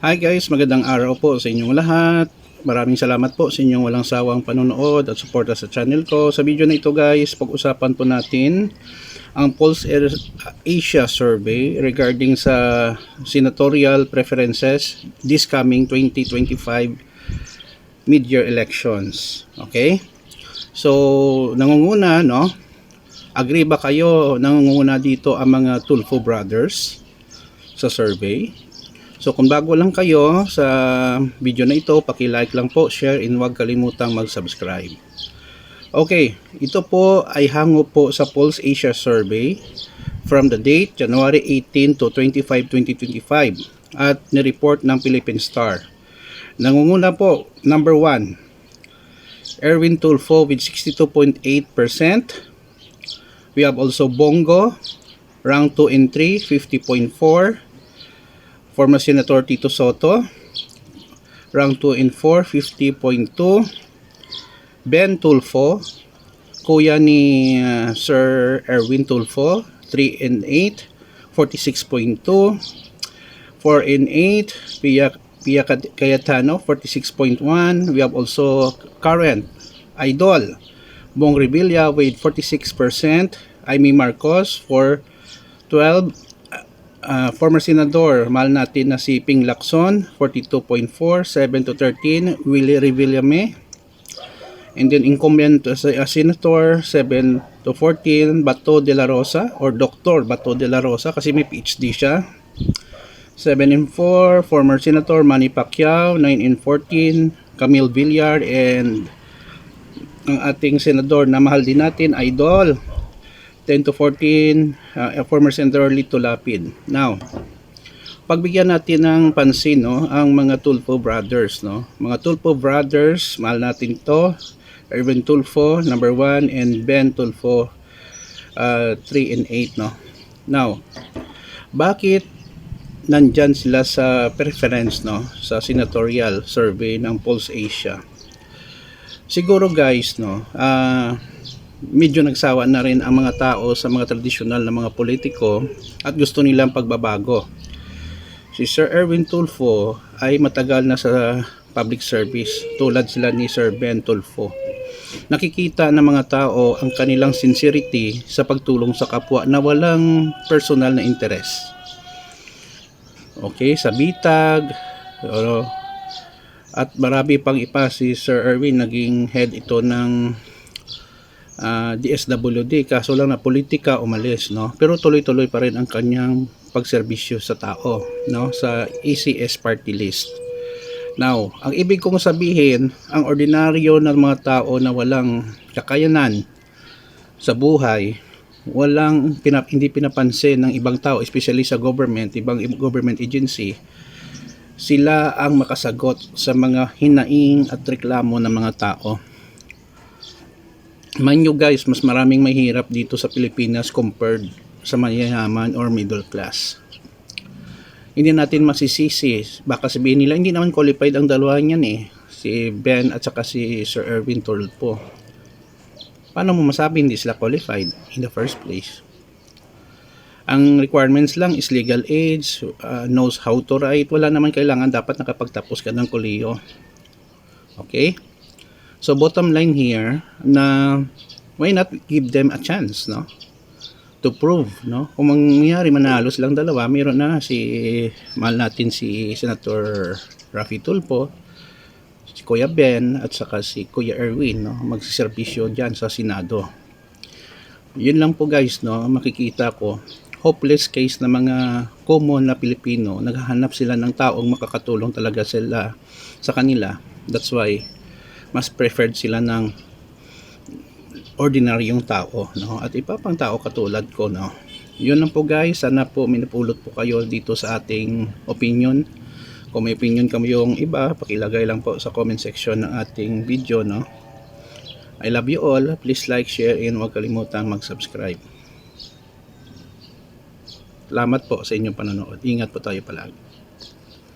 Hi guys, magandang araw po sa inyong lahat. Maraming salamat po sa inyong walang sawang panonood at suporta sa channel ko. Sa video na ito guys, pag-usapan po natin ang Pulse Asia Survey regarding sa senatorial preferences this coming 2025 mid-year elections. Okay? So, nangunguna, no? Agree ba kayo nangunguna dito ang mga Tulfo brothers sa survey? So kung bago lang kayo sa video na ito, paki-like lang po, share, and huwag kalimutang mag-subscribe. Okay, ito po ay hango po sa Pulse Asia Survey from the date January 18 to 25, 2025 at ni-report ng Philippine Star. Nangunguna po, number 1, Erwin Tulfo with 62.8%. We have also Bongo, rank 2 and 3, 50.4%. Former Senator Tito Soto, rank 2 and 4, 50.2. Ben Tulfo, kuya ni Sir Erwin Tulfo, 3 and 8, 46.2. 4 and 8, Pia Cayetano, 46.1. We have also current idol, Bong Revilla with 46%. Amy Marcos for 12. Former Senador, mahal natin na si Ping Lacson, 42.4, 7 to 13, Willie Revillame. And then incumbent Senator, 7 to 14, Bato de la Rosa, or Dr. Bato de la Rosa, kasi may PhD siya. 7 and 4, former Senator Manny Pacquiao, 9 and 14, Camille Villar, and ang ating Senador na mahal din natin, Idol, 10 to 14, former Senator Lito Lapid. Now, pagbigyan natin ng pansin, no, ang mga Tulfo brothers, no. Mga Tulfo brothers, mahal natin to. Erwin Tulfo, number 1, and Ben Tulfo, 3 and 8, no. Now, bakit nandyan sila sa preference, no, sa senatorial survey ng Pulse Asia? Siguro guys, no, medyo nagsawa na rin ang mga tao sa mga tradisyonal na mga politiko at gusto nilang pagbabago. Si Sir Erwin Tulfo ay matagal na sa public service, tulad sila ni Sir Ben Tulfo. Nakikita ng mga tao ang kanilang sincerity sa pagtulong sa kapwa na walang personal na interest. Okay, sa bitag, at marami pang ipa. Si Sir Erwin naging head ito ng DSWD, kaso lang na politika umalis, no, pero tuloy-tuloy pa rin ang kanyang pagserbisyo sa tao, no, sa ECS party list. Now, ang ibig kong sabihin, ang ordinaryo ng mga tao na walang kakayanan sa buhay, hindi pinapansin ng ibang tao, especially sa government, ibang government agency, sila ang makasagot sa mga hinaing at reklamo ng mga tao. Mind you guys, mas maraming mahirap dito sa Pilipinas compared sa mayayaman or middle class. Hindi natin masisisi. Baka sabihin nila, hindi naman qualified ang dalawa niyan eh. Si Ben at saka si Sir Erwin Tulfo. Paano mo masabi hindi sila qualified in the first place? Ang requirements lang is legal age, knows how to write. Wala naman kailangan, dapat nakapagtapos ka ng kolehiyo. Okay? So bottom line here, na why not give them a chance, no, to prove, no, kung mangyari manalo silang dalawa, mayroon na si mahal natin si Senator Raffy Tulfo, si Kuya Ben at saka si Kuya Erwin, no, magsiservisyo diyan sa Senado. Yun lang po guys, no, makikita ko hopeless case na mga common na Pilipino, naghahanap sila ng taong makakatulong talaga sila sa kanila. That's why mas preferred sila ng ordinaryong tao, no, at iba pang tao katulad ko, no. Yun lang po guys, sana po minapulot po kayo dito sa ating opinion. Kung may opinion kayong iba, pakilagay lang po sa comment section ng ating video, no. I love you all. Please like, share, and huwag kalimutang mag-subscribe. Salamat po sa inyong panonood. Ingat po tayo palagi.